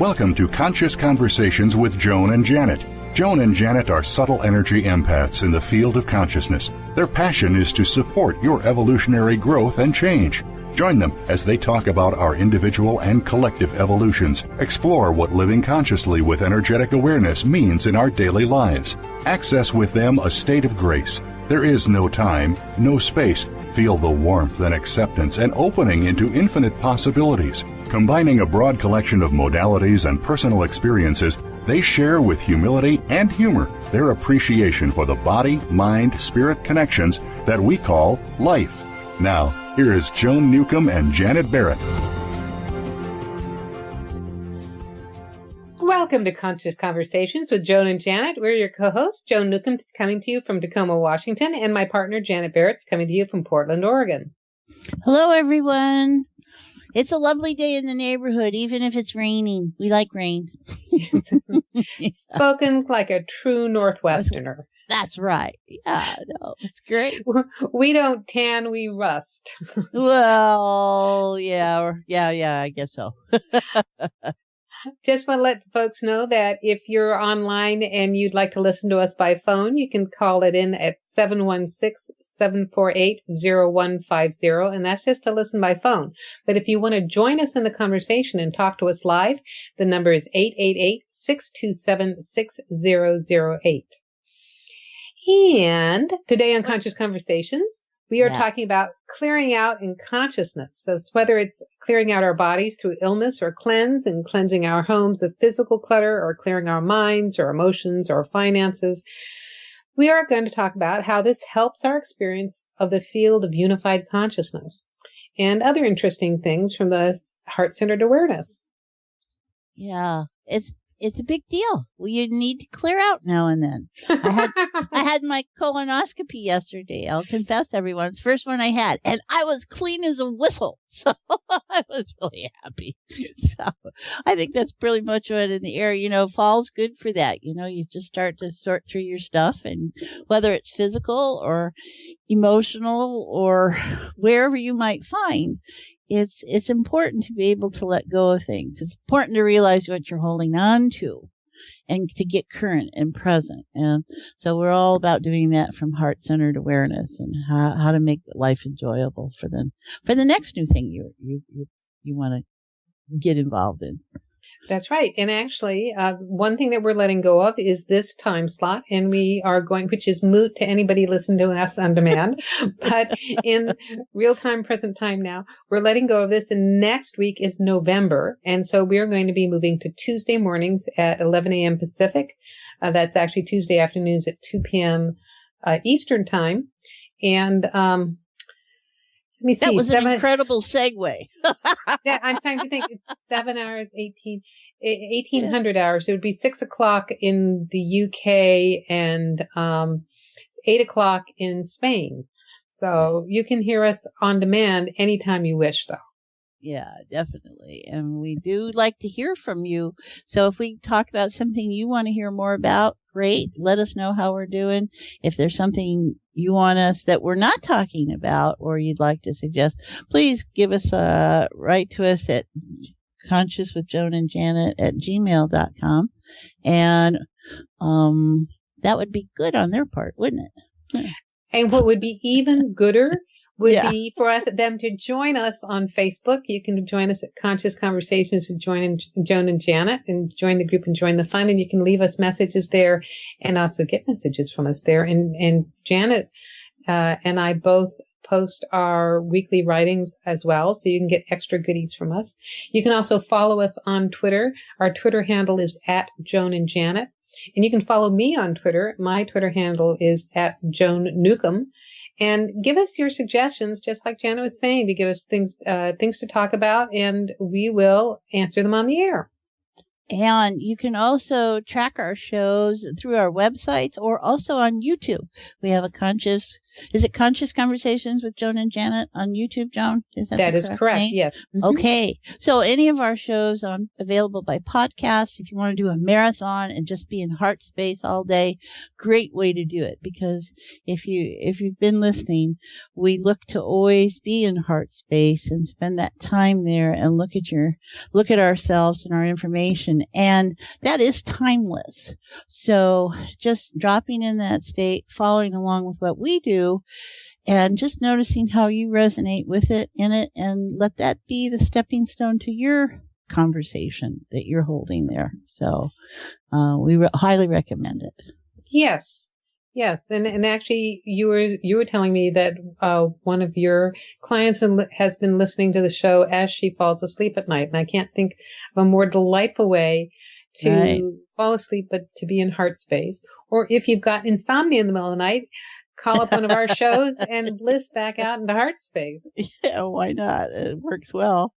Welcome to Conscious Conversations with Joan and Janet. Joan and Janet are subtle energy empaths in the field of consciousness. Their passion is to support your evolutionary growth and change. Join them as they talk about our individual and collective evolutions, explore what living consciously with energetic awareness means in our daily lives. Access with them a state of grace. There is no time, no space. Feel the warmth and acceptance and opening into infinite possibilities. Combining a broad collection of modalities and personal experiences, they share with humility and humor their appreciation for the body, mind, spirit connections that we call life. Now, here is Joan Newcomb and Janet Barrett. Welcome to Conscious Conversations with Joan and Janet. We're your co-hosts, Joan Newcomb coming to you from Tacoma, Washington, and my partner, Janet Barrett's coming to you from Portland, Oregon. Hello, everyone. It's a lovely day in the neighborhood, even if it's raining. We like rain. Spoken like a true Northwesterner. That's right. Yeah, no, it's great. We don't tan, we rust. Well, yeah, I guess so. Just want to let folks know that if you're online and you'd like to listen to us by phone, you can call it in at 716-748-0150, and that's just to listen by phone. But if you want to join us in the conversation and talk to us live, the number is 888-627-6008. And today on Conscious Conversations, we are talking about clearing out in consciousness. So whether it's clearing out our bodies through illness or cleansing our homes of physical clutter, or clearing our minds or emotions or finances, we are going to talk about how this helps our experience of the field of unified consciousness and other interesting things from the heart-centered awareness. Yeah, it's a big deal. Well, you need to clear out now and then. I had my colonoscopy yesterday. I'll confess, everyone. It's the first one I had. And I was clean as a whistle. So I was really happy. So I think that's pretty much what in the air. Fall's good for that. You just start to sort through your stuff. And whether it's physical or emotional or wherever you might find, it's important to be able to let go of things. It's important to realize what you're holding on to and to get current and present. And so we're all about doing that from heart-centered awareness and how to make life enjoyable for the next new thing you want to get involved in. That's right. And actually, one thing that we're letting go of is this time slot, and we are going, which is moot to anybody listening to us on demand, but in real time, present time now, we're letting go of this. And next week is November. And so we're going to be moving to Tuesday mornings at 11 a.m. Pacific. That's actually Tuesday afternoons at 2 p.m. Eastern time. And, let me see. That was an incredible segue. Yeah, I'm trying to think. It's 7 hours, 1800 hours. It would be 6 o'clock in the UK and 8 o'clock in Spain. So you can hear us on demand anytime you wish, though. Yeah, definitely. And we do like to hear from you. So if we talk about something you want to hear more about, great. Let us know how we're doing. If there's something you want us that we're not talking about or you'd like to suggest, please give us write to us at consciouswithjoanandjanet@gmail.com. And that would be good on their part, wouldn't it? Yeah. And what would be even gooder would be for them to join us on Facebook. You can join us at Conscious Conversations with Joan and Janet, and join the group and join the fun. And you can leave us messages there and also get messages from us there. And Janet and I both post our weekly writings as well, so you can get extra goodies from us. You can also follow us on Twitter. Our Twitter handle is @Joan and Janet. And you can follow me on Twitter. My Twitter handle is @Joan Newcomb. And give us your suggestions, just like Janet was saying, to give us things to talk about, and we will answer them on the air. And you can also track our shows through our websites or also on YouTube. We have a Conscious Is it Conscious Conversations with Joan and Janet on YouTube, Joan? That is correct. Name? Yes. Mm-hmm. Okay. So any of our shows are available by podcast. If you want to do a marathon and just be in heart space all day, great way to do it. Because if you've been listening, we look to always be in heart space and spend that time there and look at ourselves and our information. And that is timeless. So just dropping in that state, following along with what we do, and just noticing how you resonate with it, in it, and let that be the stepping stone to your conversation that you're holding there. So we highly recommend it. Yes. Yes. And actually you were telling me that one of your clients has been listening to the show as she falls asleep at night. And I can't think of a more delightful way to fall asleep, but to be in heart space. Or if you've got insomnia in the middle of the night, call up one of our shows and bliss back out into heart space. Yeah, why not? It works well.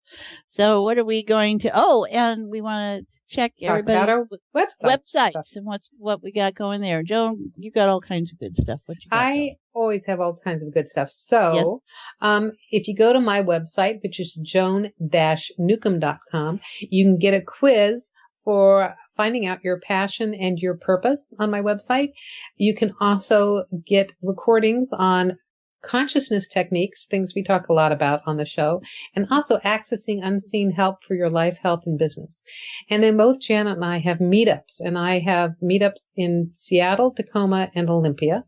So what are we going to, and we want to check everybody about our websites and what we got going there. Joan, you got all kinds of good stuff. What you got going? Always have all kinds of good stuff. So if you go to my website, which is joan-newcomb.com, you can get a quiz for finding out your passion and your purpose on my website. You can also get recordings on consciousness techniques, things we talk a lot about on the show, and also accessing unseen help for your life, health, and business. And then both Janet and I have meetups, and I have meetups in Seattle, Tacoma, and Olympia.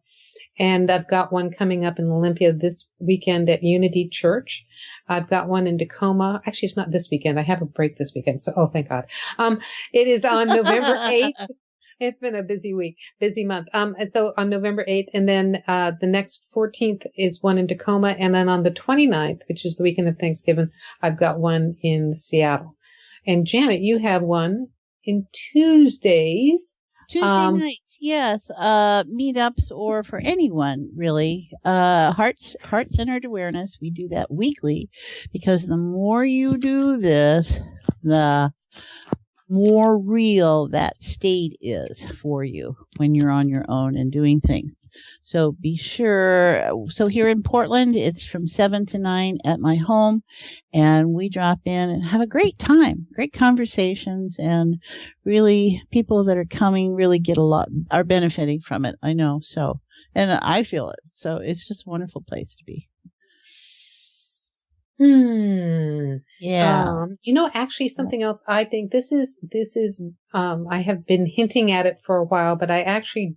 And I've got one coming up in Olympia this weekend at Unity Church. I've got one in Tacoma. Actually, it's not this weekend. I have a break this weekend. So, thank God. It is on November 8th. It's been a busy month. And so on November 8th, and then the next 14th is one in Tacoma. And then on the 29th, which is the weekend of Thanksgiving, I've got one in Seattle. And Janet, you have one in Tuesdays. Tuesday nights, yes. Meetups, or for anyone really. Heart-centered awareness. We do that weekly, because the more you do this, the more real that state is for you when you're on your own and doing things. So be sure. So here in Portland, it's from 7 to 9 at my home, and we drop in and have a great time, great conversations, and really people that are coming really get a lot, are benefiting from it. I know. So, and I feel it. So it's just a wonderful place to be. Yeah. Actually something else, I think this is, I have been hinting at it for a while, but I actually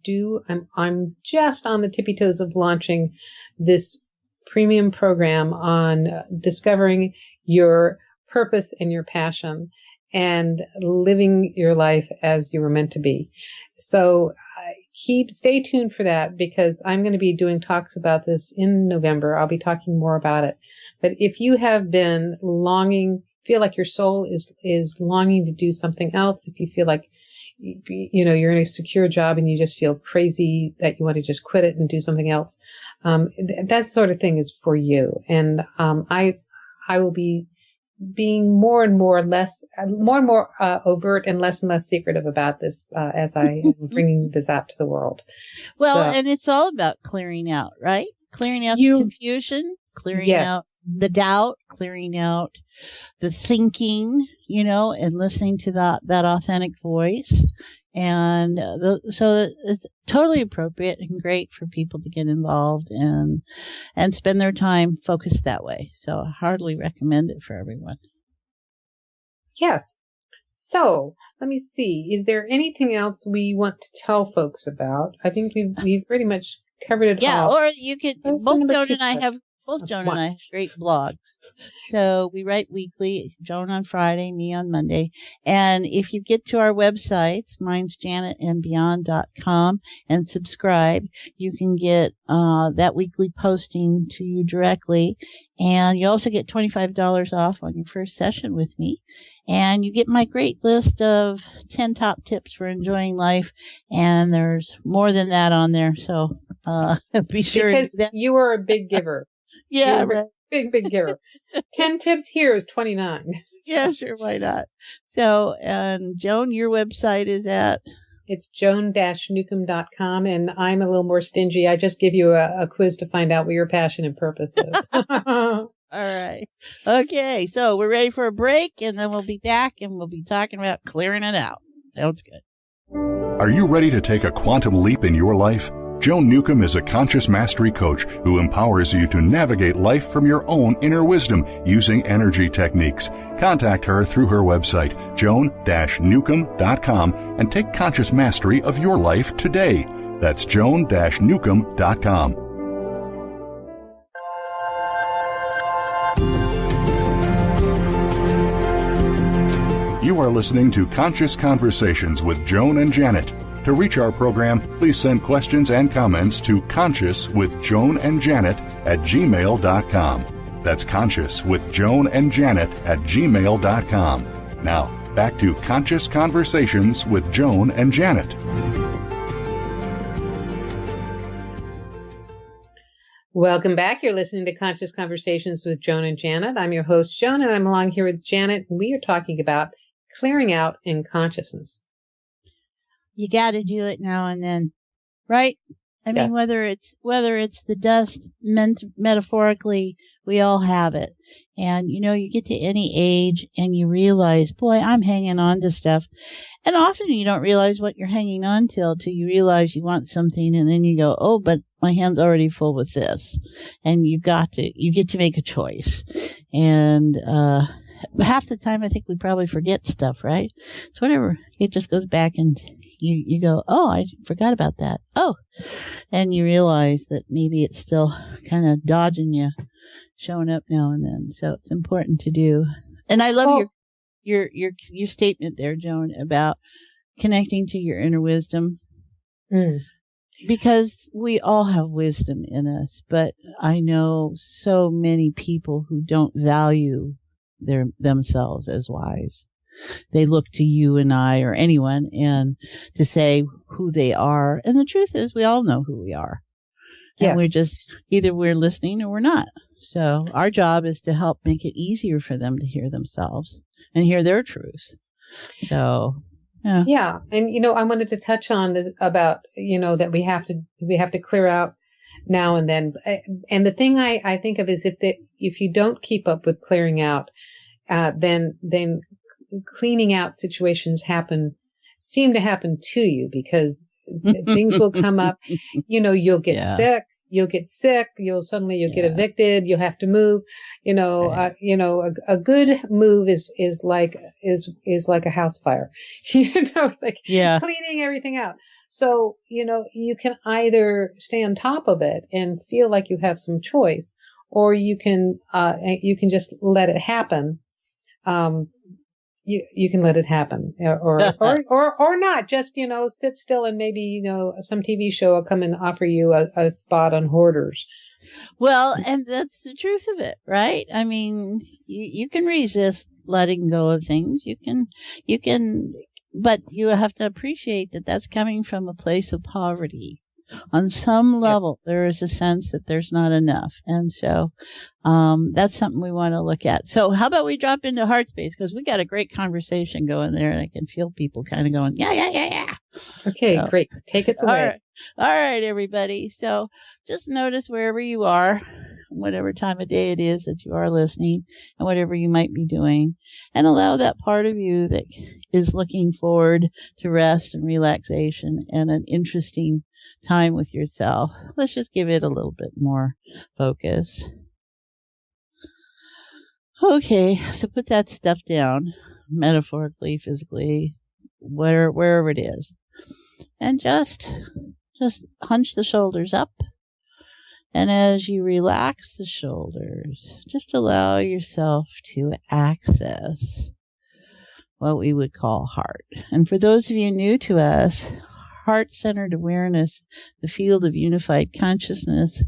I'm just on the tippy toes of launching this premium program on discovering your purpose and your passion and living your life as you were meant to be. So stay tuned for that, because I'm going to be doing talks about this in November. I'll be talking more about it. But if you have been feel like your soul is longing to do something else, if you feel like, you're in a secure job and you just feel crazy that you want to just quit it and do something else, that sort of thing is for you. And I will be being more and more overt and less secretive about this as I am bringing this out to the world. Well, and it's all about clearing out, right? Clearing out the confusion, clearing out the doubt, clearing out the thinking, and listening to that authentic voice. And so it's totally appropriate and great for people to get involved and spend their time focused that way. So I heartily recommend it for everyone. Yes. So let me see. Is there anything else we want to tell folks about? I think we've pretty much covered it all. Yeah, or you could, both Joan and I have great blogs. So we write weekly, Joan on Friday, me on Monday. And if you get to our websites, mine's janetandbeyond.com, and subscribe, you can get that weekly posting to you directly. And you also get $25 off on your first session with me. And you get my great list of 10 top tips for enjoying life. And there's more than that on there. So be sure. Because you are a big giver. Yeah, right. Big giver. 10 tips here is 29. Yeah, sure. Why not? So, and Joan, your website is at? It's joan-newcomb.com. And I'm a little more stingy. I just give you a quiz to find out what your passion and purpose is. All right. Okay. So we're ready for a break, and then we'll be back and we'll be talking about clearing it out. Sounds good. Are you ready to take a quantum leap in your life? Joan Newcomb is a conscious mastery coach who empowers you to navigate life from your own inner wisdom using energy techniques. Contact her through her website, joan-newcomb.com, and take conscious mastery of your life today. That's joan-newcomb.com. You are listening to Conscious Conversations with Joan and Janet. To reach our program, please send questions and comments to consciouswithjoanandjanet@gmail.com. That's consciouswithjoanandjanet@gmail.com. Now, back to Conscious Conversations with Joan and Janet. Welcome back. You're listening to Conscious Conversations with Joan and Janet. I'm your host, Joan, and I'm along here with Janet, and we are talking about clearing out in consciousness. You got to do it now and then, right? I mean, whether it's the dust metaphorically, we all have it. And, you get to any age and you realize, boy, I'm hanging on to stuff. And often you don't realize what you're hanging on till you realize you want something. And then you go, oh, but my hand's already full with this. And you get to make a choice. And, half the time I think we probably forget stuff, right? So whatever, it just goes back and you go, oh, I forgot about that. Oh, and you realize that maybe it's still kind of dodging you, showing up now and then. So it's important to do. And I love your statement there, Joan, about connecting to your inner wisdom. Because we all have wisdom in us, but I know so many people who don't value themselves as wise. They look to you and I or anyone and to say who they are. And the truth is we all know who we are. And we're just either we're listening or we're not. So our job is to help make it easier for them to hear themselves and hear their truths. So yeah. And I wanted to touch on about that we have to clear out now and then. And the thing I think of is if you don't keep up with clearing out, then cleaning out situations seem to happen to you because things will come up. You'll get sick. You'll get get evicted. You'll have to move. A good move is like a house fire. It's like cleaning everything out. So, you can either stay on top of it and feel like you have some choice, or you can just let it happen. You can let it happen or not. Just, sit still and maybe, some TV show will come and offer you a spot on Hoarders. Well, and that's the truth of it, right? I mean, you can resist letting go of things. You can, but you have to appreciate that that's coming from a place of poverty. On some level, there is a sense that there's not enough. And so that's something we want to look at. So how about we drop into heart space? Because we got a great conversation going there, and I can feel people kind of going, yeah. Okay, great. Take us away. All right, everybody. So just notice wherever you are, whatever time of day it is that you are listening, and whatever you might be doing, and allow that part of you that is looking forward to rest and relaxation and an interesting time with yourself. Let's just give it a little bit more focus. Okay, so put that stuff down, metaphorically, physically, wherever it is, and just hunch the shoulders up. And as you relax the shoulders, just allow yourself to access what we would call heart. And for those of you new to us, heart-centered awareness, the field of unified consciousness,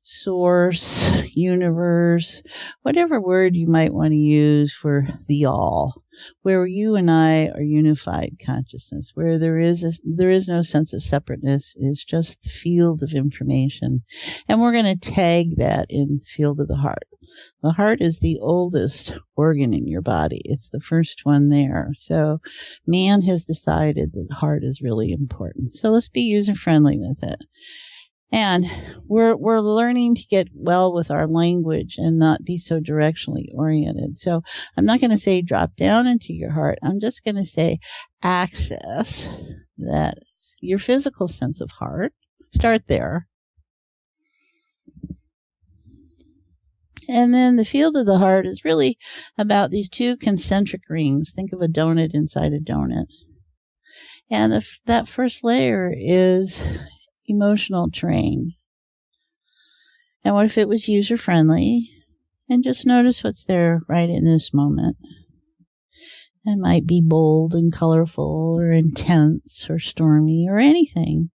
source, universe, whatever word you might want to use for the all, where you and I are unified consciousness, where there is no sense of separateness. It's just the field of information. And we're going to tag that in the field of the heart. The heart is the oldest organ in your body. It's the first one there. So man has decided that the heart is really important. So let's be user-friendly with it. And we're learning to get well with our language and not be so directionally oriented. So I'm not going to say drop down into your heart. I'm just going to say access that your physical sense of heart. Start there. And then the field of the heart is really about these two concentric rings. Think of a donut inside a donut. And that first layer is emotional terrain. And what if it was user-friendly? And just notice what's there right in this moment. It might be bold and colorful or intense or stormy or anything.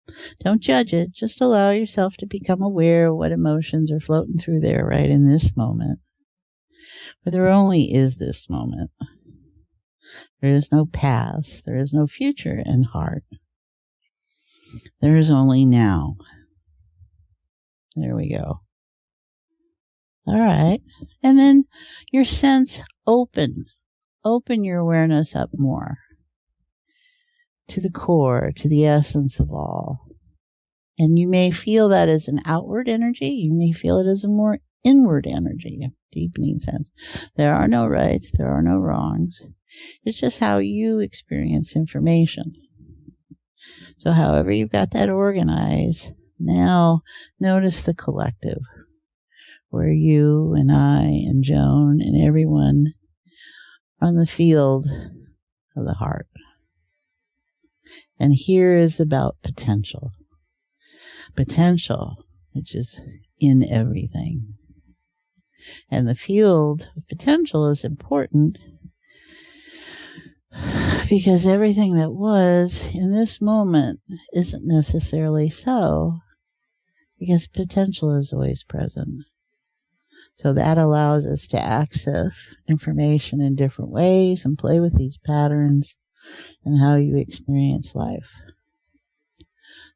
Don't judge it. Just allow yourself to become aware of what emotions are floating through there right in this moment. But there only is this moment. There is no past. There is no future in heart. There is only now. There we go. All right. And then your sense open. Open your awareness up more to the core, to the essence of all. And you may feel that as an outward energy. You may feel it as a more inward energy, a deepening sense. There are no rights. There are no wrongs. It's just how you experience information. So however you've got that organized, now notice the collective, where you and I and Joan and everyone are on the field of the heart. And here is about potential. Potential, which is in everything. And the field of potential is important because everything that was in this moment isn't necessarily so, because potential is always present. So that allows us to access information in different ways and play with these patterns and how you experience life.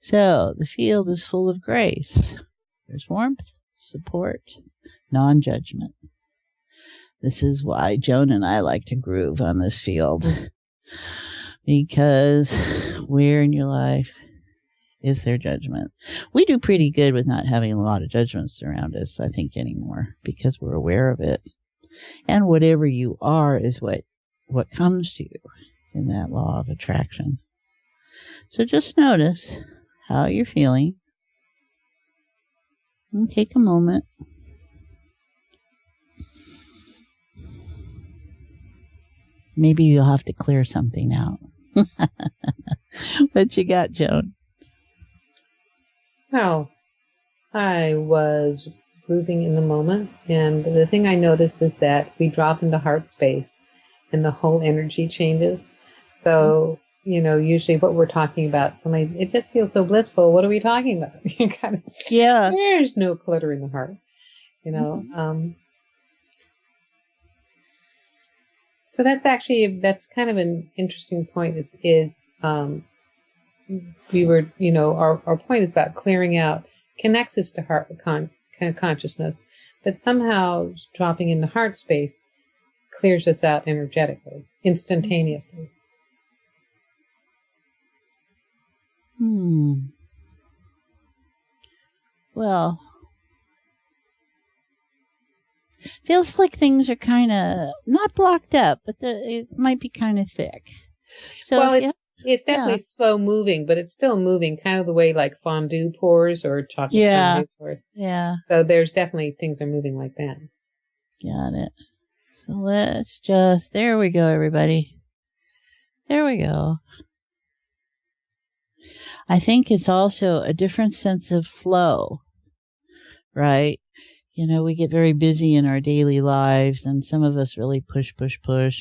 So the field is full of grace. There's warmth, support, non-judgment. This is why Joan and I like to groove on this field, because where in your life is there judgment? We do pretty good with not having a lot of judgments around us, I think, anymore, because we're aware of it. And whatever you are is what comes to you in that law of attraction. So just notice how you're feeling and take a moment. Maybe you'll have to clear something out. What you got, Joan? Well, I was grooving in the moment, and the thing I noticed is that we drop into heart space and the whole energy changes. So, usually what we're talking about, suddenly it just feels so blissful. What are we talking about? Yeah. There's no clutter in the heart, So that's kind of an interesting point we were, our point is about clearing out, connects us to heart consciousness, but somehow dropping into heart space clears us out energetically, instantaneously. Well, feels like things are kind of not blocked up, but it might be kind of thick. So it's definitely slow moving, but it's still moving, kind of the way like fondue pours or chocolate fondue pours. Yeah. So there's definitely things are moving like that. Got it. So let's there we go, everybody. There we go. I think it's also a different sense of flow, right? We get very busy in our daily lives, and some of us really push.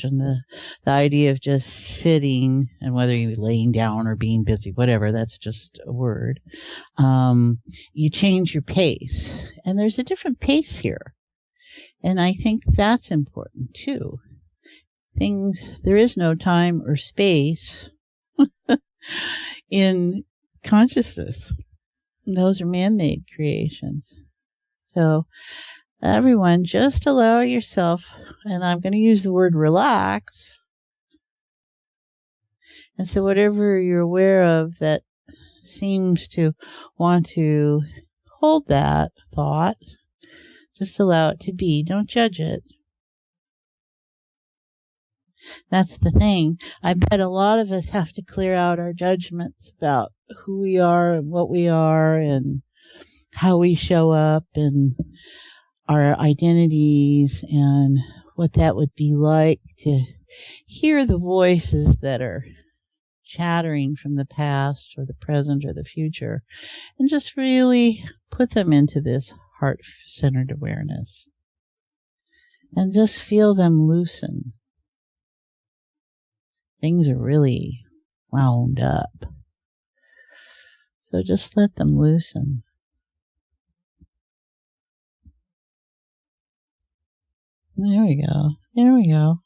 And the idea of just sitting, and whether you're laying down or being busy, whatever, that's just a word. You change your pace, and there's a different pace here. And I think that's important too. There is no time or space in consciousness. Those are man-made creations. So Everyone, just allow yourself, and I'm going to use the word relax. And so whatever you're aware of that seems to want to hold that thought, just allow it to be. Don't judge it. That's the thing. I bet a lot of us have to clear out our judgments about who we are and what we are and how we show up and our identities and what that would be like to hear the voices that are chattering from the past or the present or the future and just really put them into this heart-centered awareness and just feel them loosen. Things are really wound up. So just let them loosen. There we go. There we go.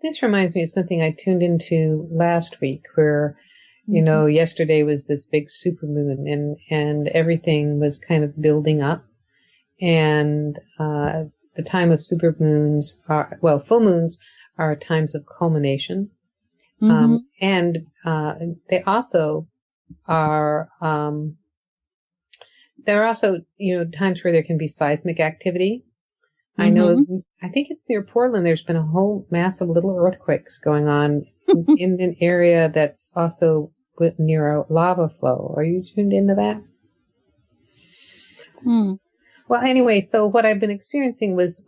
This reminds me of something I tuned into last week where, yesterday was this big supermoon and everything was kind of building up. And the time of supermoons full moons are times of culmination. And they also are, there are also, times where there can be seismic activity. I know, I think it's near Portland. There's been a whole massive little earthquakes going on in an area that's also near a lava flow. Are you tuned into that? Well, anyway, so what I've been experiencing was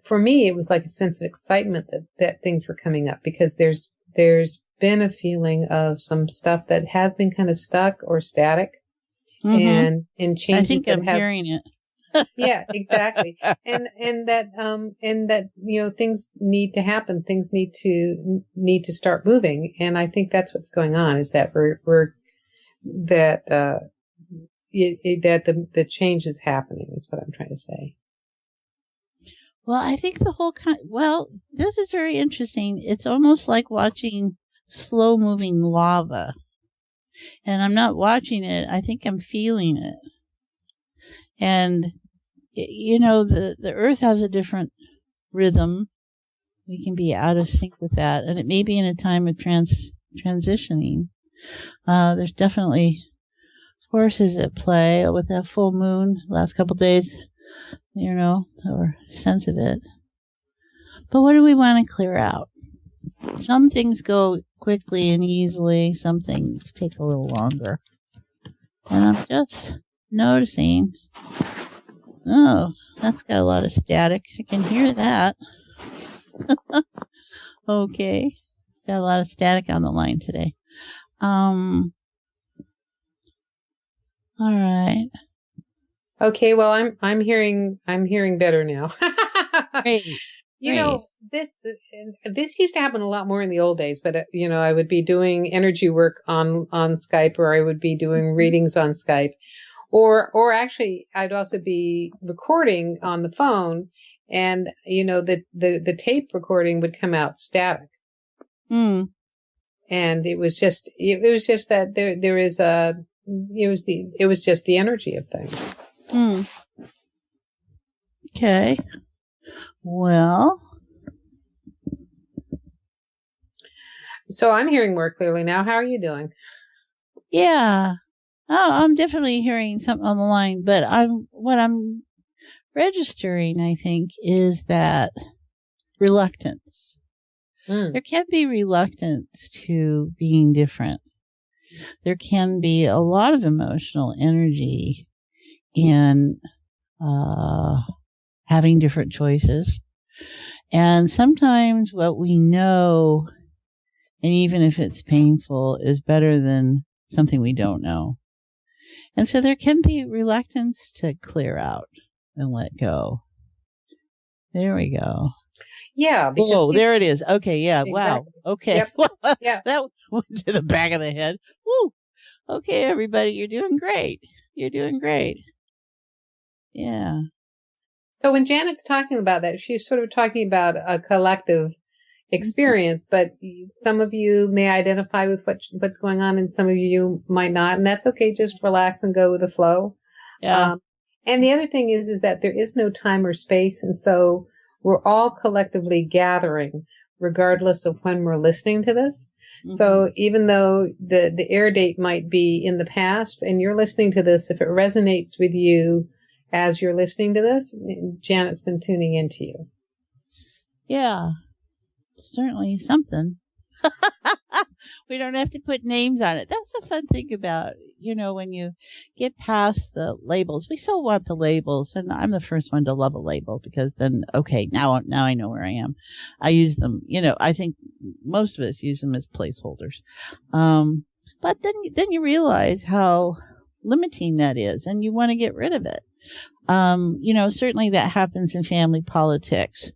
for me, it was like a sense of excitement that things were coming up because there's been a feeling of some stuff that has been kind of stuck or static and changes. I think I'm hearing it. Yeah, exactly. And that, things need to happen. Things need to start moving. And I think that's what's going on is that the change is happening is what I'm trying to say. Well, I think this is very interesting. It's almost like watching slow moving lava. And I'm not watching it. I think I'm feeling it. And, the earth has a different rhythm. We can be out of sync with that. And it may be in a time of transitioning. There's definitely forces at play with that full moon last couple of days, or sense of it. But what do we want to clear out? Some things go quickly and easily. Some things take a little longer. And I'm just noticing, that's got a lot of static. I can hear that. Okay. Got a lot of static on the line today. All right. Okay, well I'm hearing better now. Great. This used to happen a lot more in the old days, but I would be doing energy work on Skype, or I would be doing readings on Skype, or actually I'd also be recording on the phone, and the tape recording would come out static. And it was just that it was just the energy of things. Okay. Well. So I'm hearing more clearly now. How are you doing? Yeah. Oh, I'm definitely hearing something on the line, but what I'm registering, I think, is that reluctance. There can be reluctance to being different. There can be a lot of emotional energy in having different choices. And sometimes what we know, and even if it's painful, is better than something we don't know. And so there can be reluctance to clear out and let go. There we go. Yeah. Oh, there it is. Okay. Yeah. Exactly. Wow. Okay. Yep. Yeah. That went to the back of the head. Woo. Okay, everybody. You're doing great. You're doing great. Yeah. So when Janet's talking about that, she's sort of talking about a collective experience, but some of you may identify with what's going on and some of you might not. And that's okay. Just relax and go with the flow. Yeah. And the other thing is that there is no time or space. And so we're all collectively gathering regardless of when we're listening to this. Mm-hmm. So even though the air date might be in the past and you're listening to this, if it resonates with you as you're listening to this, Janet's been tuning into you. Yeah, certainly something. We don't have to put names on it. That's the fun thing about, when you get past the labels. We still want the labels, and I'm the first one to love a label because then, okay, now I know where I am. I use them, I think most of us use them as placeholders. But then you realize how limiting that is, and you want to get rid of it. Certainly that happens in family politics.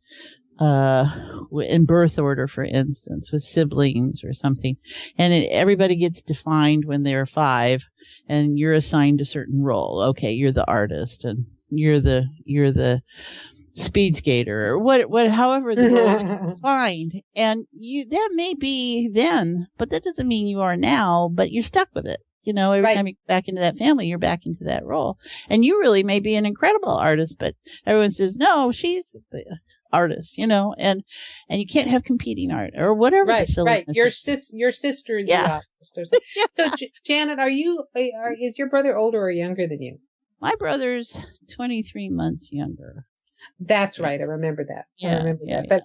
In birth order, for instance, with siblings or something, and everybody gets defined when they're 5, and you're assigned a certain role. Okay, you're the artist, and you're the speed skater, or however the roles are defined, and that may be then, but that doesn't mean you are now. But you're stuck with it. Every time you get back into that family, you're back into that role, and you really may be an incredible artist, but everyone says no, she's the artist, and you can't have competing art or whatever. Right. Your sister is the artist. So, Janet, is your brother older or younger than you? My brother's 23 months younger. That's right. I remember that. Yeah, But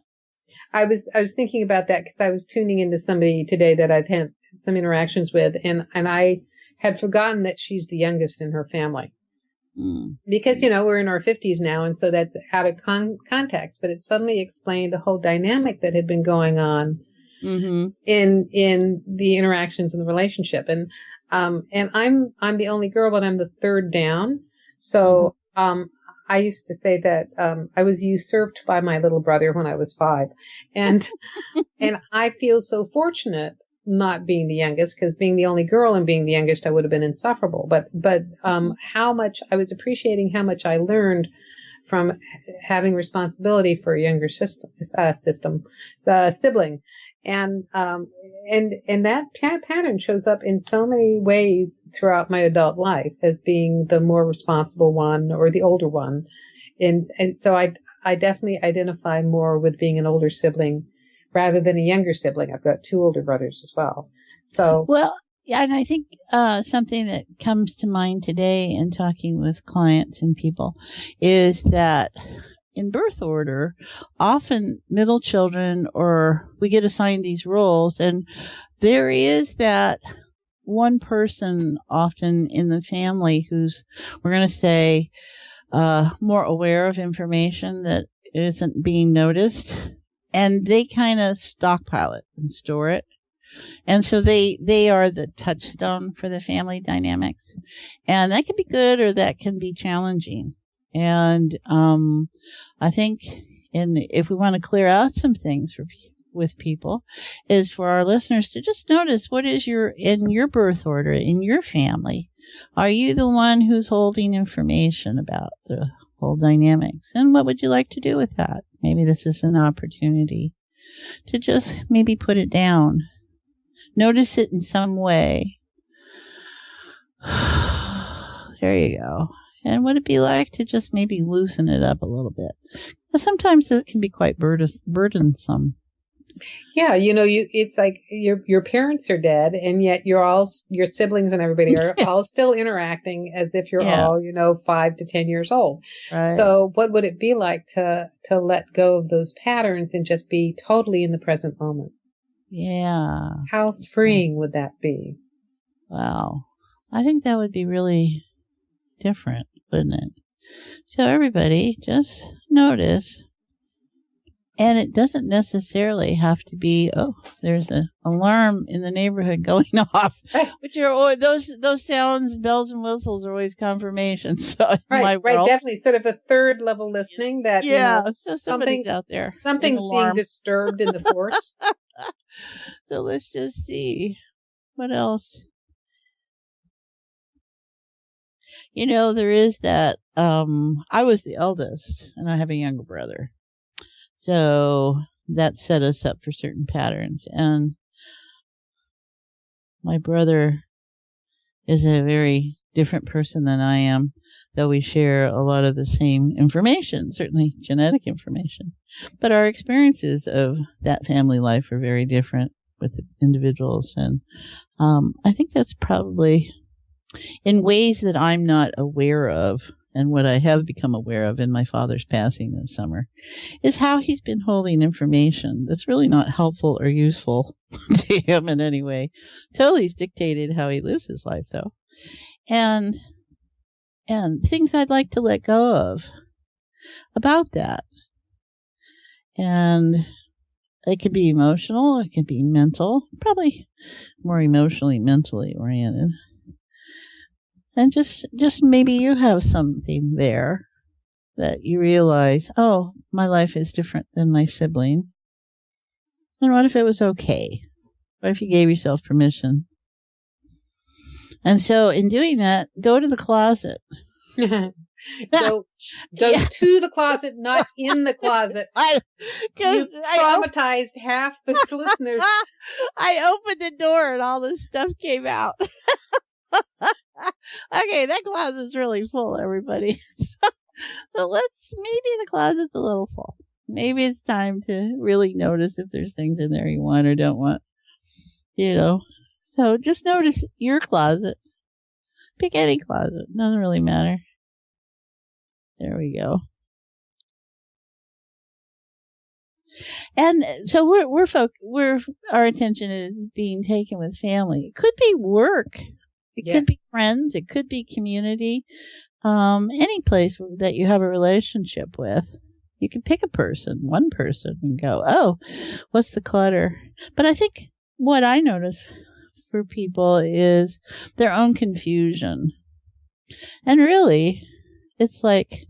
I was thinking about that because I was tuning into somebody today that I've had some interactions with, and I had forgotten that she's the youngest in her family. Because, we're in our 50s now, and so that's out of context, but it suddenly explained a whole dynamic that had been going on in the interactions in the relationship. And I'm the only girl, but I'm the third down. So, I used to say that, I was usurped by my little brother when I was 5. And, and I feel so fortunate not being the youngest, because being the only girl and being the youngest, I would have been insufferable. But how much I was appreciating how much I learned from having responsibility for a younger sibling. And that pattern shows up in so many ways throughout my adult life as being the more responsible one or the older one. And so I definitely identify more with being an older sibling rather than a younger sibling. I've got 2 older brothers as well. So, well, yeah, and I think something that comes to mind today in talking with clients and people is that in birth order, often middle children, or we get assigned these roles, and there is that one person often in the family who's, we're going to say, more aware of information that isn't being noticed. And they kind of stockpile it and store it. And so they are the touchstone for the family dynamics. And that can be good or that can be challenging. And I think if we want to clear out some things with people, is for our listeners to just notice what is in your birth order, in your family. Are you the one who's holding information about the whole dynamics? And what would you like to do with that? Maybe this is an opportunity to just maybe put it down. Notice it in some way. There you go. And would it be like to just maybe loosen it up a little bit? Because sometimes it can be quite burdensome. Yeah, it's like your parents are dead, and yet your siblings and everybody are all still interacting as if you're all 5 to 10 years old. Right. So what would it be like to let go of those patterns and just be totally in the present moment? Yeah. How freeing would that be? Wow. I think that would be really different, wouldn't it? So everybody just notice. And it doesn't necessarily have to be, there's an alarm in the neighborhood going off, which are those sounds, bells and whistles are always confirmations. So right, definitely. Sort of a third level listening that, so somebody's out there. Something's being disturbed in the force. So let's just see. What else? There is that, I was the eldest and I have a younger brother. So that set us up for certain patterns. And my brother is a very different person than I am, though we share a lot of the same information, certainly genetic information. But our experiences of that family life are very different with individuals. And I think that's probably in ways that I'm not aware of. And what I have become aware of in my father's passing this summer is how he's been holding information that's really not helpful or useful to him in any way. Totally dictated how he lives his life, though. And things I'd like to let go of about that. And it can be emotional, it can be mental, probably more emotionally, mentally oriented. And just maybe you have something there that you realize, oh, my life is different than my sibling. And what if it was okay? What if you gave yourself permission? And so in doing that, go to the closet. Go to the closet, not in the closet. You traumatized half the listeners. I opened the door and all this stuff came out. Okay, that closet's really full, everybody. So maybe the closet's a little full. Maybe it's time to really notice if there's things in there you want or don't want. So just notice your closet. Pick any closet. Doesn't really matter. There we go. And so our attention is being taken with family. It could be work. It could be friends. It could be community. Any place that you have a relationship with. You can pick one person, and go, oh, what's the clutter? But I think what I notice for people is their own confusion. And really, it's like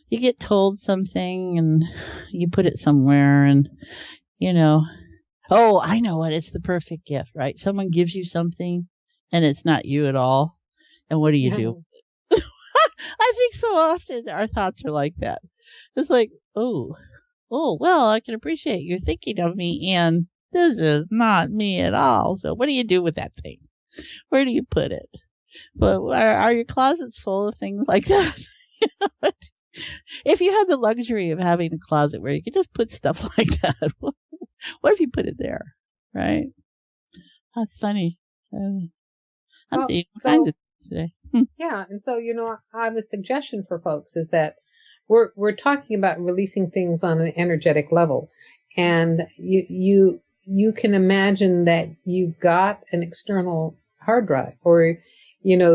you get told something and you put it somewhere and, oh, I know what, it's the perfect gift, right? Someone gives you something and it's not you at all. And what do you do? I think so often our thoughts are like that. It's like, oh, well, I can appreciate you thinking of me, and this is not me at all. So what do you do with that thing? Where do you put it? Well, are your closets full of things like that? If you had the luxury of having a closet where you could just put stuff like that, what if you put it there? Right? That's funny. I'm seeing kind of today. Yeah, and so I have a suggestion for folks is that we're talking about releasing things on an energetic level, and you can imagine that you've got an external hard drive, or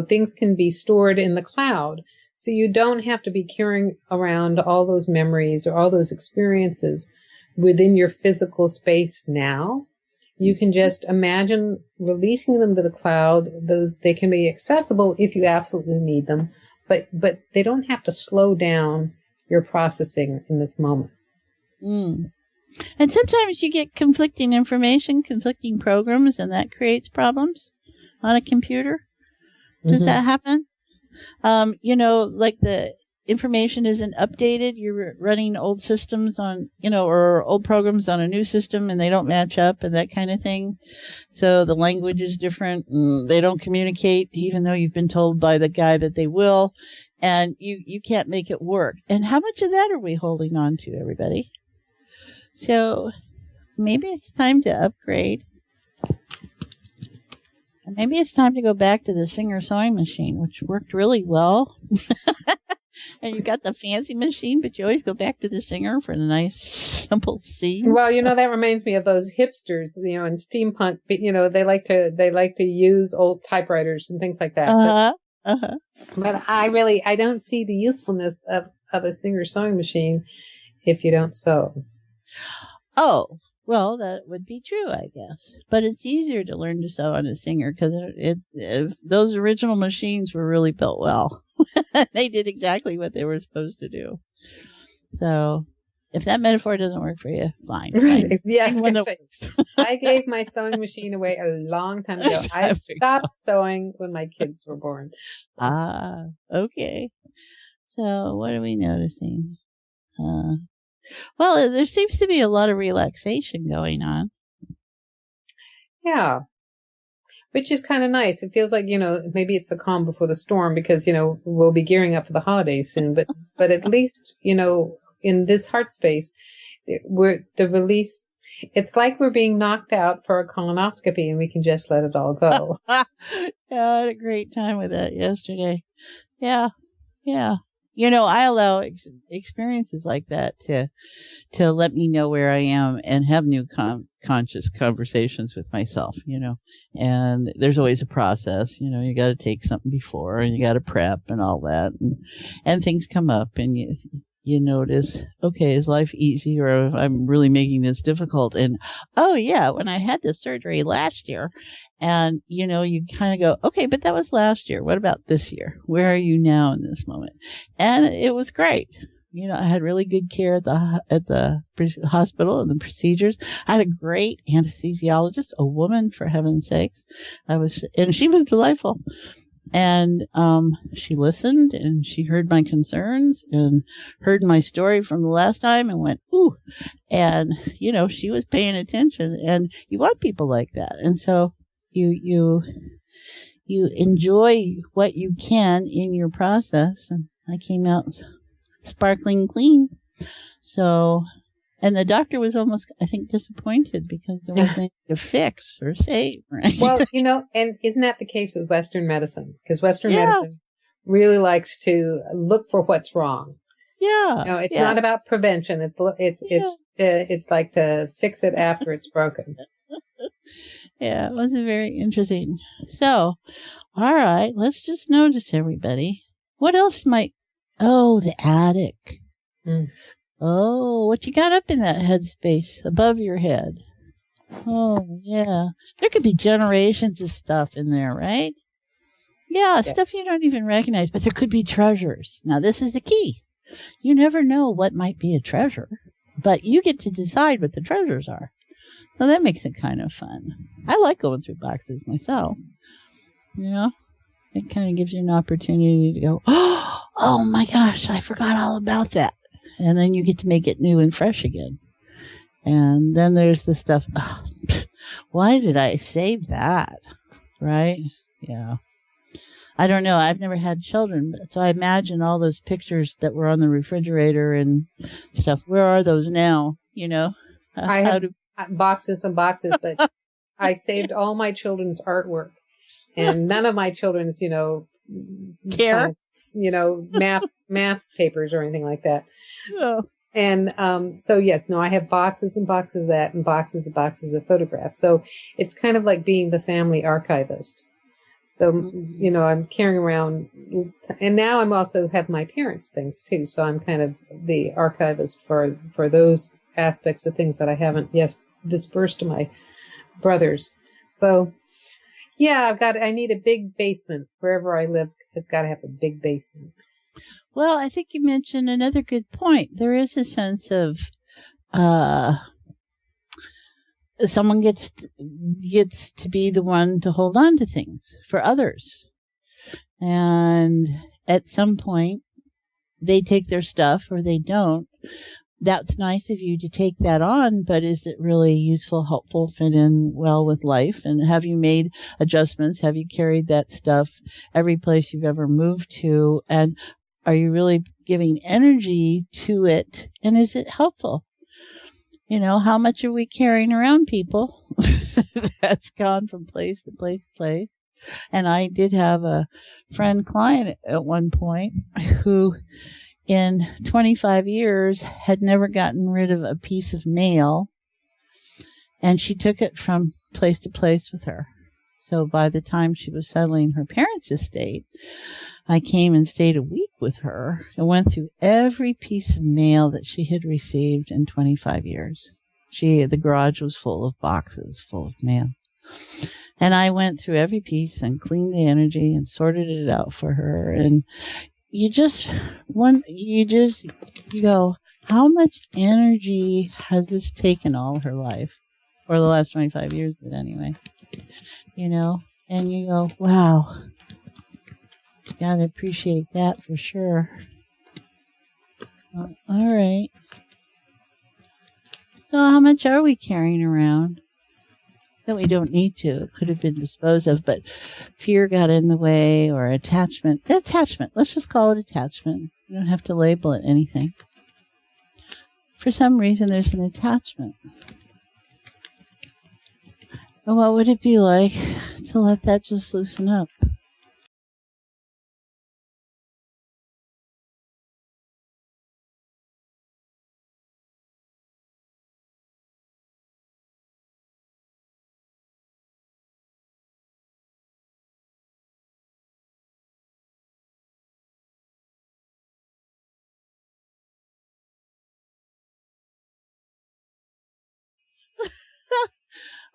things can be stored in the cloud, so you don't have to be carrying around all those memories or all those experiences within your physical space now. You can just imagine releasing them to the cloud. They can be accessible if you absolutely need them, but they don't have to slow down your processing in this moment. And sometimes you get conflicting information, conflicting programs, and that creates problems on a computer. Does that happen? Like the information isn't updated. You're running old systems on, or old programs on a new system, and they don't match up and that kind of thing. So the language is different, and they don't communicate, even though you've been told by the guy that they will, and you can't make it work. And how much of that are we holding on to, everybody? So maybe it's time to upgrade. And maybe it's time to go back to the Singer sewing machine, which worked really well. And you got the fancy machine, but you always go back to the Singer for the nice, simple seam. Well, that reminds me of those hipsters, in steampunk. They like to use old typewriters and things like that. But I don't see the usefulness of a Singer sewing machine if you don't sew. Oh, well, that would be true, I guess. But it's easier to learn to sew on a Singer because those original machines were really built well. They did exactly what they were supposed to do. So if that metaphor doesn't work for you, fine. Yes, I gave my sewing machine away a long time ago. I stopped sewing when my kids were born. Okay. So what are we noticing? Well, there seems to be a lot of relaxation going on. Yeah. Which is kind of nice. It feels like, maybe it's the calm before the storm because, we'll be gearing up for the holidays soon. But at least, in this heart space, we're the release. It's like we're being knocked out for a colonoscopy and we can just let it all go. Yeah, I had a great time with that yesterday. Yeah. Yeah. I allow experiences like that to let me know where I am and have new conscious conversations with myself, and there's always a process, you got to take something before and you got to prep and all that. And things come up and you notice, okay, is life easy or if I'm really making this difficult? And, oh yeah, when I had this surgery last year and, you kind of go, okay, but that was last year. What about this year? Where are you now in this moment? And it was great. I had really good care at the hospital and the procedures. I had a great anesthesiologist, a woman for heaven's sakes. And she was delightful. And she listened and she heard my concerns and heard my story from the last time and went, ooh. And, she was paying attention. And you want people like that. And so you enjoy what you can in your process. And I came out sparkling clean. So, and the doctor was almost, I think, disappointed because there wasn't anything to fix or save. Right? Well, and isn't that the case with Western medicine? Because Western medicine really likes to look for what's wrong. Yeah. It's not about prevention. It's like to fix it after it's broken. Yeah, it was very interesting. So, all right, let's just notice everybody. What else oh, the attic. Mm. Oh, what you got up in that headspace above your head? Oh, yeah. There could be generations of stuff in there, right? Yeah, stuff you don't even recognize, but there could be treasures. Now, this is the key. You never know what might be a treasure, but you get to decide what the treasures are. So that makes it kind of fun. I like going through boxes myself. It kind of gives you an opportunity to go, oh my gosh, I forgot all about that. And then you get to make it new and fresh again. And then there's the stuff, why did I save that? Right? Yeah. I don't know. I've never had children, so I imagine all those pictures that were on the refrigerator and stuff. Where are those now? I have boxes and boxes, but I saved all my children's artwork. And none of my children's, care, science, math papers or anything like that. Oh. And so, yes, no, I have boxes and boxes of that and boxes of photographs. So it's kind of like being the family archivist. So, I'm carrying around, and now I'm also have my parents' things too. So I'm kind of the archivist for those aspects of things that I haven't yet dispersed to my brothers. So, yeah, I need a big basement. Wherever I live has got to have a big basement. Well, I think you mentioned another good point. There is a sense of someone gets to be the one to hold on to things for others. And at some point, they take their stuff or they don't. That's nice of you to take that on, but is it really useful, helpful, fit in well with life? And have you made adjustments? Have you carried that stuff every place you've ever moved to? And are you really giving energy to it? And is it helpful? How much are we carrying around, people? That's gone from place to place to place. And I did have a friend client at one point who in 25 years had never gotten rid of a piece of mail, and she took it from place to place with her. So by the time she was settling her parents' estate, I came and stayed a week with her and went through every piece of mail that she had received in 25 years. The garage was full of boxes full of mail. And I went through every piece and cleaned the energy and sorted it out for her. And you go, how much energy has this taken all her life? Or the last 25 years of it anyway. And you go, wow, gotta appreciate that for sure. All right. So how much are we carrying around that we don't need to? It could have been disposed of, but fear got in the way, or attachment. Attachment. Let's just call it attachment. You don't have to label it anything. For some reason, there's an attachment. And what would it be like to let that just loosen up?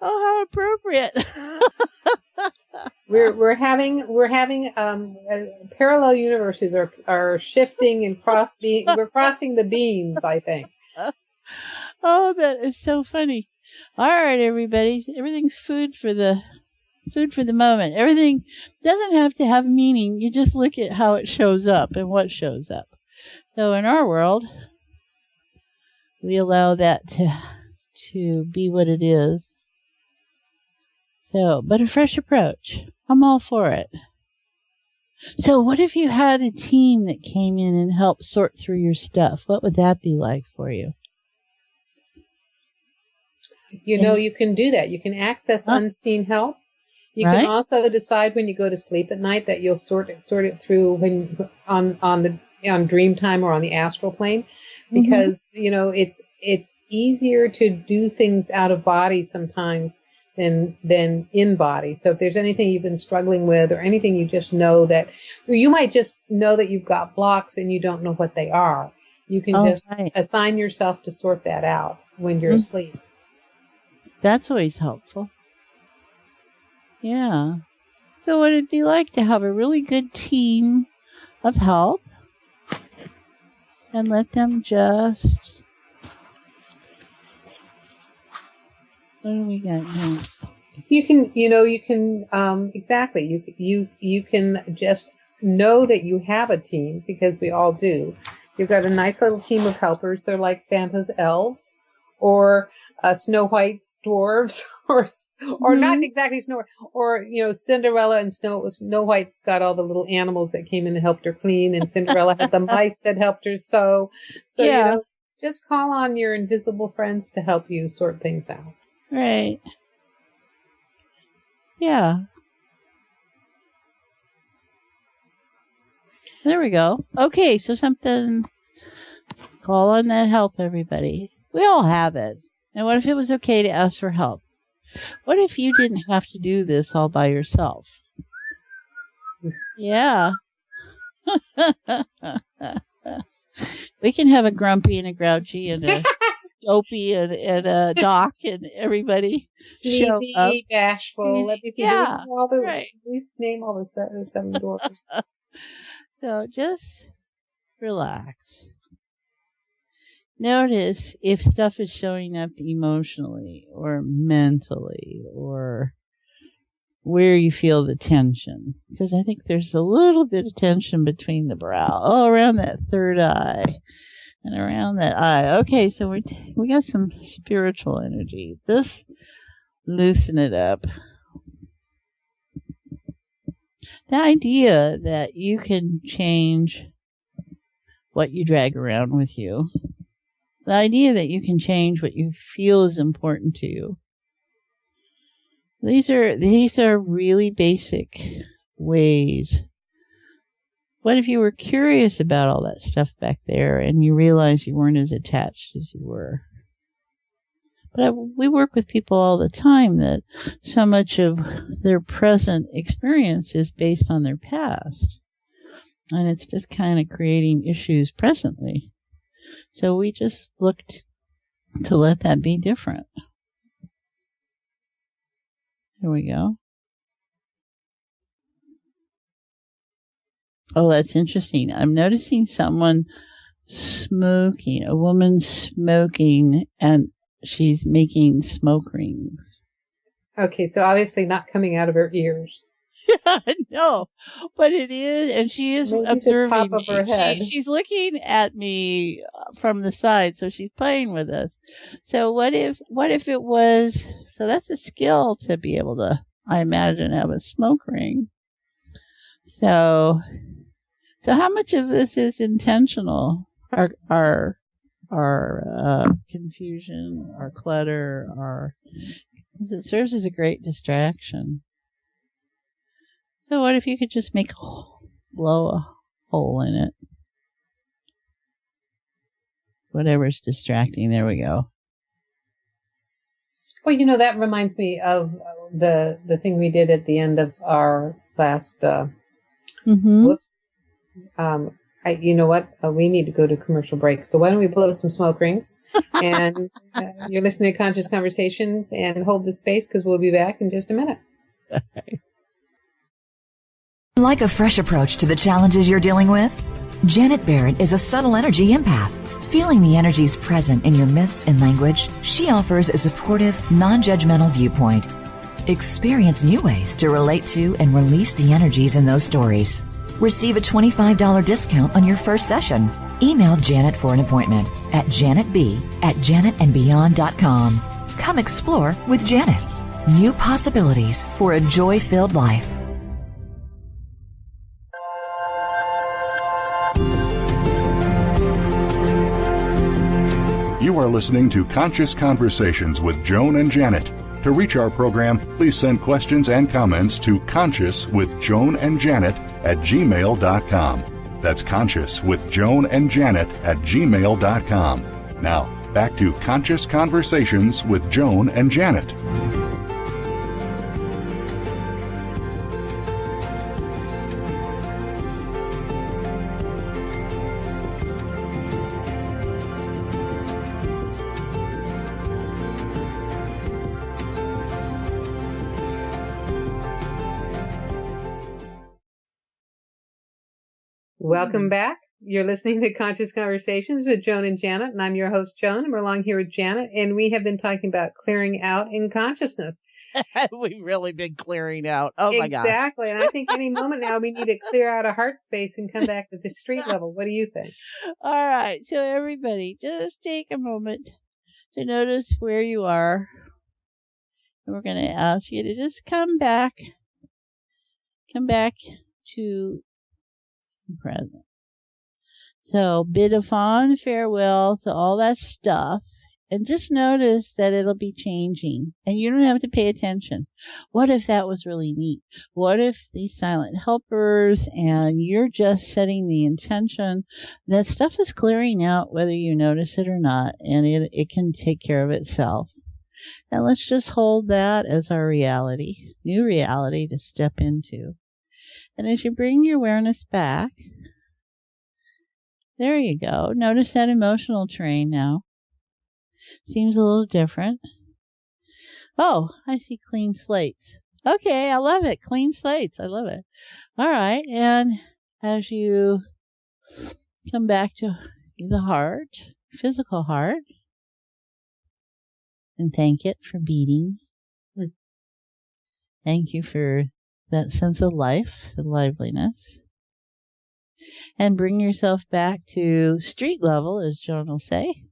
Oh, how appropriate! We're having parallel universes are shifting and we're crossing the beams, I think. Oh, that is so funny. All right, everybody. Everything's food for the moment. Everything doesn't have to have meaning. You just look at how it shows up and what shows up. So in our world, we allow that to be what it is. So, but a fresh approach. I'm all for it. So what if you had a team that came in and helped sort through your stuff? What would that be like for you? You can do that. You can access unseen help. You can also decide when you go to sleep at night that you'll sort it through when on dream time or on the astral plane, because it's easier to do things out of body sometimes than in body. So if there's anything you've been struggling with, or anything you just know that, or you might just know that you've got blocks and you don't know what they are, you can assign yourself to sort that out when you're asleep. That's always helpful. Yeah. So what it'd be like to have a really good team of help and let them just... What do we got now? You can exactly. You can just know that you have a team, because we all do. You've got a nice little team of helpers. They're like Santa's elves, or Snow White's dwarves, or not exactly Snow White, or Cinderella and Snow White's got all the little animals that came in and helped her clean, and Cinderella had the mice that helped her sew. So just call on your invisible friends to help you sort things out. Right. Yeah. There we go. Okay, so call on that help, everybody. We all have it. And what if it was okay to ask for help? What if you didn't have to do this all by yourself? Yeah. We can have a grumpy and a grouchy and a dopey and a doc and everybody sneezy, bashful. Let me see. Yeah, At least name all the seven dwarfs. So just relax. Notice if stuff is showing up emotionally or mentally, or where you feel the tension. Because I think there's a little bit of tension between the brow. Oh, around that third eye. And around that eye. Okay, so we got some spiritual energy. Just loosen it up. The idea that you can change what you drag around with you. The idea that you can change what you feel is important to you. These are really basic ways. What if you were curious about all that stuff back there and you realized you weren't as attached as you were? But we work with people all the time that so much of their present experience is based on their past. And it's just kind of creating issues presently. So we just looked to let that be different. Here we go. Oh, that's interesting. I'm noticing someone smoking, a woman smoking, and she's making smoke rings. Okay, so obviously not coming out of her ears. No, but it is, and she is maybe observing the top of her head. She's looking at me from the side, so she's playing with us. So what if it was? So that's a skill to be able to, I imagine, have a smoke ring. So how much of this is intentional? Our confusion, our clutter, because it serves as a great distraction. So what if you could just blow a hole in it? Whatever's distracting. There we go. Well, that reminds me of the thing we did at the end of our last. Whoops. You know what? We need to go to commercial break. So why don't we blow some smoke rings? And you're listening to Conscious Conversations, and hold the space because we'll be back in just a minute. Like a fresh approach to the challenges you're dealing with? Janet Barrett is a subtle energy empath. Feeling the energies present in your myths and language, she offers a supportive, non-judgmental viewpoint. Experience new ways to relate to and release the energies in those stories. Receive a $25 discount on your first session. Email Janet for an appointment at janetb@janetandbeyond.com. Come explore with Janet. New possibilities for a joy-filled life. You are listening to Conscious Conversations with Joan and Janet. To reach our program, please send questions and comments to consciouswithjoanandjanet@gmail.com. That's consciouswithjoanandjanet@gmail.com. Now, back to Conscious Conversations with Joan and Janet. Welcome back. You're listening to Conscious Conversations with Joan and Janet, and I'm your host, Joan, and we're along here with Janet, and we have been talking about clearing out in consciousness. We've really been clearing out. Oh, my God. Exactly. And I think any moment now we need to clear out a heart space and come back to the street level. What do you think? All right. So everybody, just take a moment to notice where you are. And we're going to ask you to just come back to the present. So bid a fond farewell to all that stuff, and just notice that it'll be changing, and you don't have to pay attention. What if that was really neat? What if these silent helpers, and you're just setting the intention that stuff is clearing out whether you notice it or not, and it can take care of itself. And let's just hold that as our reality, new reality to step into. And as you bring your awareness back, there you go. Notice that emotional terrain now. Seems a little different. Oh, I see clean slates. Okay, I love it. Clean slates. I love it. All right. And as you come back to the heart, physical heart, and thank it for beating. Thank you for that sense of life and liveliness. And bring yourself back to street level, as Joan will say.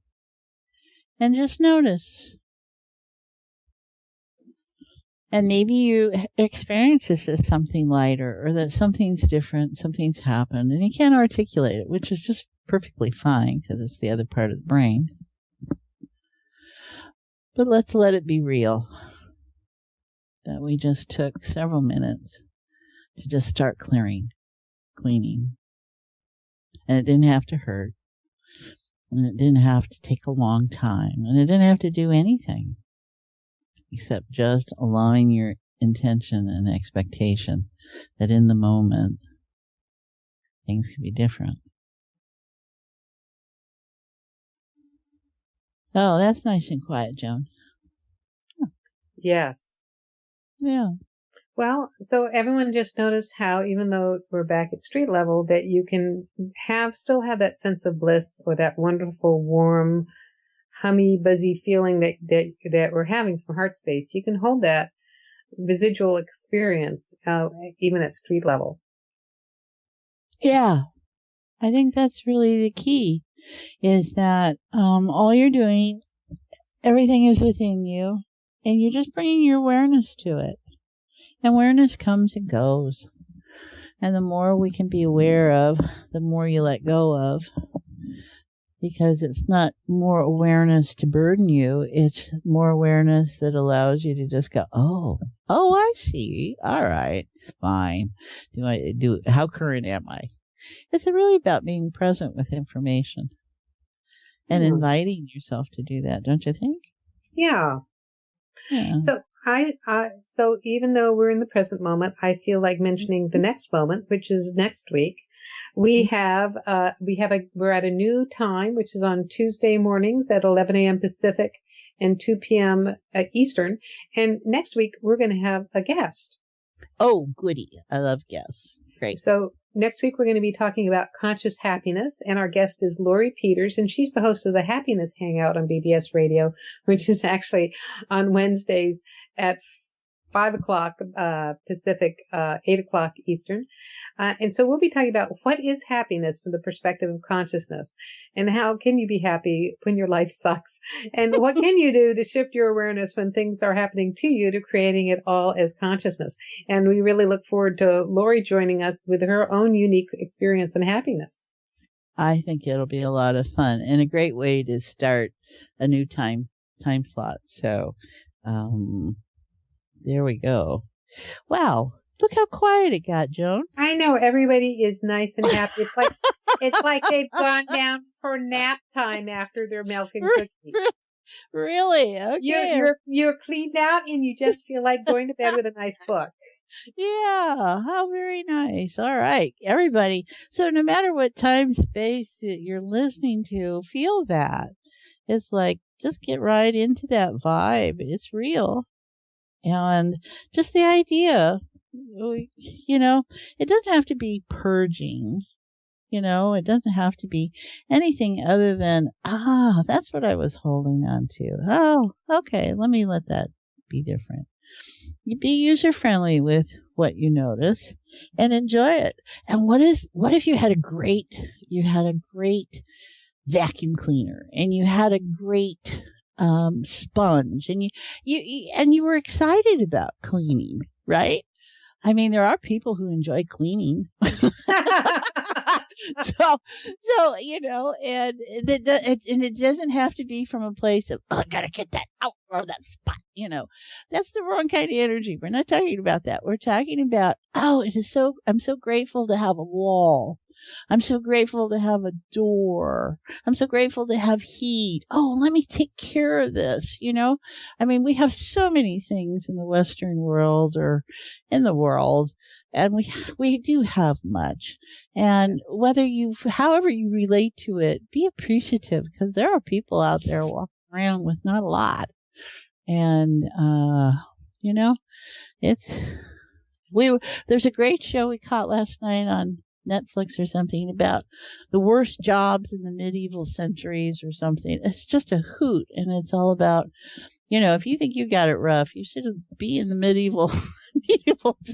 And just notice. And maybe you experience this as something lighter, or that something's different, something's happened, and you can't articulate it, which is just perfectly fine because it's the other part of the brain. But let's let it be real. That we just took several minutes to just start cleaning. And it didn't have to hurt. And it didn't have to take a long time. And it didn't have to do anything. Except just allowing your intention and expectation that in the moment, things could be different. Oh, that's nice and quiet, Joan. Huh. Yes. Yeah. Well, so everyone just noticed how, even though we're back at street level, that you can still have that sense of bliss, or that wonderful, warm, hummy, buzzy feeling that we're having from heart space. You can hold that residual experience, even at street level. Yeah. I think that's really the key. is that all you're doing, everything is within you, and you're just bringing your awareness to it. And awareness comes and goes. And the more we can be aware of, the more you let go of. Because it's not more awareness to burden you. It's more awareness that allows you to just go, oh, I see. All right, fine. How current am I? It's really about being present with information and inviting yourself to do that, don't you think? Yeah. So so even though we're in the present moment, I feel like mentioning the next moment, which is next week. We're at a new time, which is on Tuesday mornings at 11 a.m. Pacific and 2 p.m. Eastern. And next week, we're going to have a guest. Oh, goody. I love guests. Great. So next week, we're going to be talking about conscious happiness. And our guest is Lori Peters, and she's the host of the Happiness Hangout on BBS Radio, which is actually on Wednesdays at 5 o'clock Pacific, 8 o'clock Eastern. And so we'll be talking about what is happiness from the perspective of consciousness, and how can you be happy when your life sucks, and what can you do to shift your awareness when things are happening to you to creating it all as consciousness. And we really look forward to Lori joining us with her own unique experience in happiness. I think it'll be a lot of fun and a great way to start a new time slot. So, there we go. Wow. Look how quiet it got, Joan. I know, everybody is nice and happy. It's like they've gone down for nap time after their milk and cookies. Really? Okay. You're cleaned out and you just feel like going to bed with a nice book. Yeah, how very nice. All right, everybody. So no matter what time space that you're listening to, feel that. It's like, just get right into that vibe. It's real. And just the idea, it doesn't have to be purging. It doesn't have to be anything other than, that's what I was holding on to. Oh, okay, let me let that be different. You be user-friendly with what you notice and enjoy it. And what if you had a great vacuum cleaner and you had a great sponge and you were excited about cleaning, right? I mean, there are people who enjoy cleaning. So, and it doesn't have to be from a place of, I gotta get that out of that spot. That's the wrong kind of energy. We're not talking about that. We're talking about, I'm so grateful to have a wall. I'm so grateful to have a door. I'm so grateful to have heat. Oh, let me take care of this, I mean, we have so many things in the Western world or in the world, and we do have much. And however you relate to it, be appreciative, because there are people out there walking around with not a lot. And, there's a great show we caught last night on Netflix or something about the worst jobs in the medieval centuries or something. It's just a hoot, and it's all about, if you think you got it rough, you should be in the medieval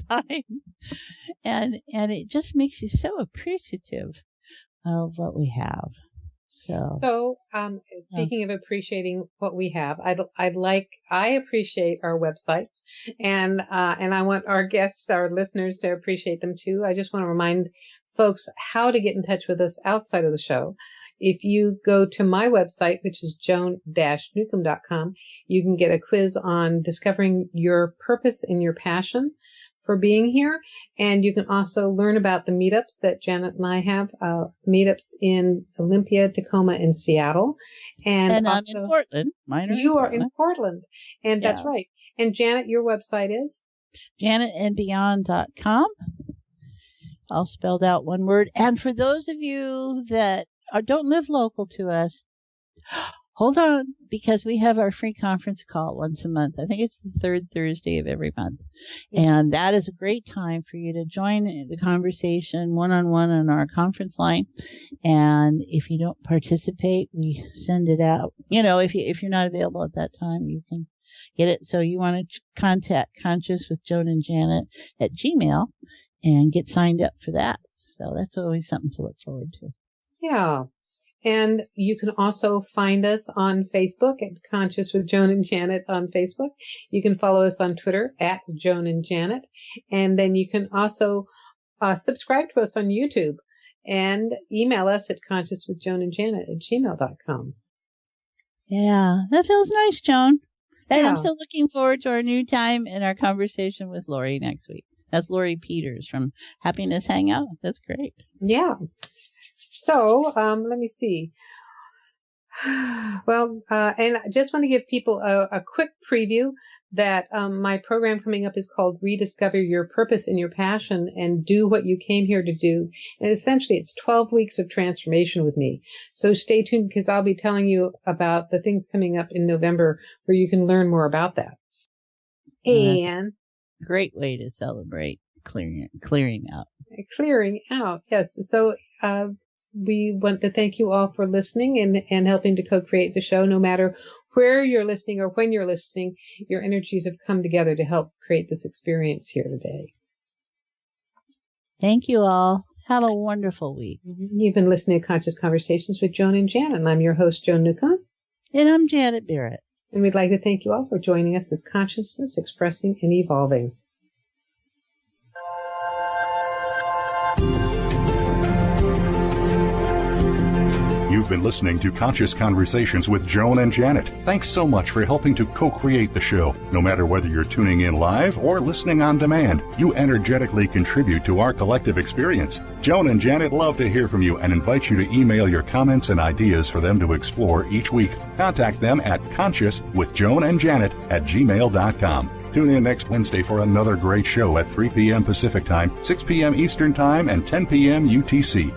times, and it just makes you so appreciative of what we have. So, speaking of appreciating what we have, I appreciate our websites, and I want our guests, our listeners, to appreciate them too. I just want to remind folks how to get in touch with us outside of the show. If you go to my website, which is joan-newcomb.com, you can get a quiz on discovering your purpose and your passion for being here. And you can also learn about the meetups that Janet and I have, meetups in Olympia, Tacoma, and Seattle. And also, I'm in Portland. You are in Portland. And that's right. And Janet, your website is? JanetandBeyond.com. All spelled out one word. And for those of you that don't live local to us, hold on, because we have our free conference call once a month. I think it's the third Thursday of every month. And that is a great time for you to join the conversation one-on-one on our conference line. And if you don't participate, we send it out. If you're not available at that time, you can get it. So you want to contact Conscious with Joan and Janet at Gmail and get signed up for that. So that's always something to look forward to. Yeah. And you can also find us on Facebook at Conscious with Joan and Janet on Facebook. You can follow us on Twitter at Joan and Janet. And then you can also subscribe to us on YouTube and email us at consciouswithjoanandjanet@gmail.com. Yeah, that feels nice, Joan. And I'm Yeah. still looking forward to our new time and our conversation with Lori next week. That's Lori Peters from Happiness Hangout. That's great. Yeah. So, let me see. Well, and I just want to give people a quick preview that my program coming up is called Rediscover Your Purpose and Your Passion and Do What You Came Here to Do. And essentially, it's 12 weeks of transformation with me. So stay tuned because I'll be telling you about the things coming up in November where you can learn more about that. And great way to celebrate clearing out. Clearing out, yes. So we want to thank you all for listening and helping to co-create the show. No matter where you're listening or when you're listening, your energies have come together to help create this experience here today. Thank you all. Have a wonderful week. You've been listening to Conscious Conversations with Joan and Janet, and I'm your host, Joan Newcomb. And I'm Janet Barrett. And we'd like to thank you all for joining us as consciousness expressing and evolving. You've been listening to Conscious Conversations with Joan and Janet. Thanks so much for helping to co-create the show. No matter whether you're tuning in live or listening on demand, you energetically contribute to our collective experience. Joan and Janet love to hear from you and invite you to email your comments and ideas for them to explore each week. Contact them at consciouswithjoanandjanet@gmail.com. Tune in next Wednesday for another great show at 3 p.m. Pacific Time, 6 p.m. Eastern Time, and 10 p.m. UTC.